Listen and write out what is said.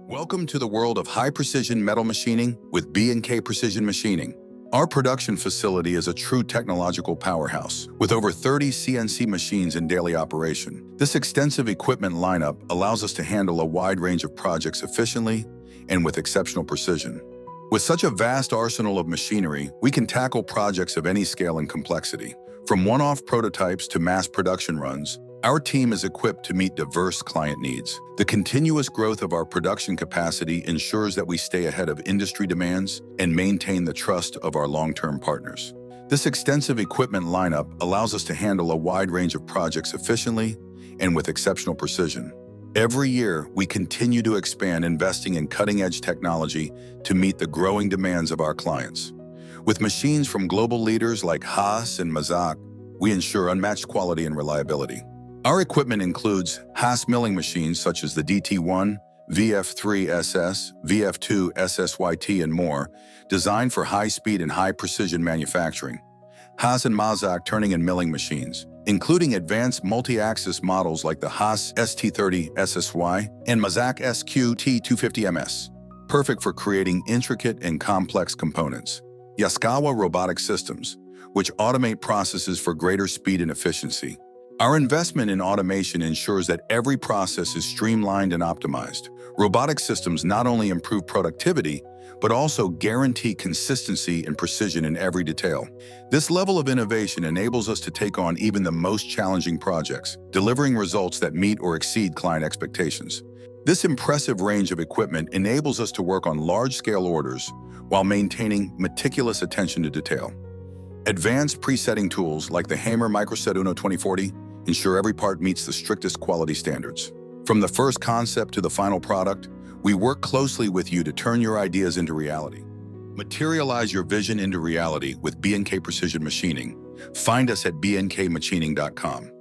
Welcome to the world of high-precision metal machining with B&K Precision Machining. Our production facility is a true technological powerhouse, with over 30 CNC machines in daily operation. This extensive equipment lineup allows us to handle a wide range of projects efficiently and with exceptional precision. With such a vast arsenal of machinery, we can tackle projects of any scale and complexity. From one-off prototypes to mass production runs, our team is equipped to meet diverse client needs. The continuous growth of our production capacity ensures that we stay ahead of industry demands and maintain the trust of our long-term partners. This extensive equipment lineup allows us to handle a wide range of projects efficiently and with exceptional precision. Every year, we continue to expand, investing in cutting-edge technology to meet the growing demands of our clients. With machines from global leaders like Haas and Mazak, we ensure unmatched quality and reliability. Our equipment includes Haas milling machines such as the DT1, VF3SS, VF2 SSYT, and more, designed for high-speed and high-precision manufacturing. Haas and Mazak turning and milling machines, including advanced multi-axis models like the Haas ST30 SSY and Mazak SQ-T250MS, perfect for creating intricate and complex components. Yaskawa robotic systems, which automate processes for greater speed and efficiency. Our investment in automation ensures that every process is streamlined and optimized. Robotic systems not only improve productivity, but also guarantee consistency and precision in every detail. This level of innovation enables us to take on even the most challenging projects, delivering results that meet or exceed client expectations. This impressive range of equipment enables us to work on large-scale orders while maintaining meticulous attention to detail. Advanced presetting tools like the Hammer Microset Uno 2040 ensure every part meets the strictest quality standards. From the first concept to the final product, we work closely with you to turn your ideas into reality. Materialize your vision into reality with B&K Precision Machining. Find us at bnkmachining.com.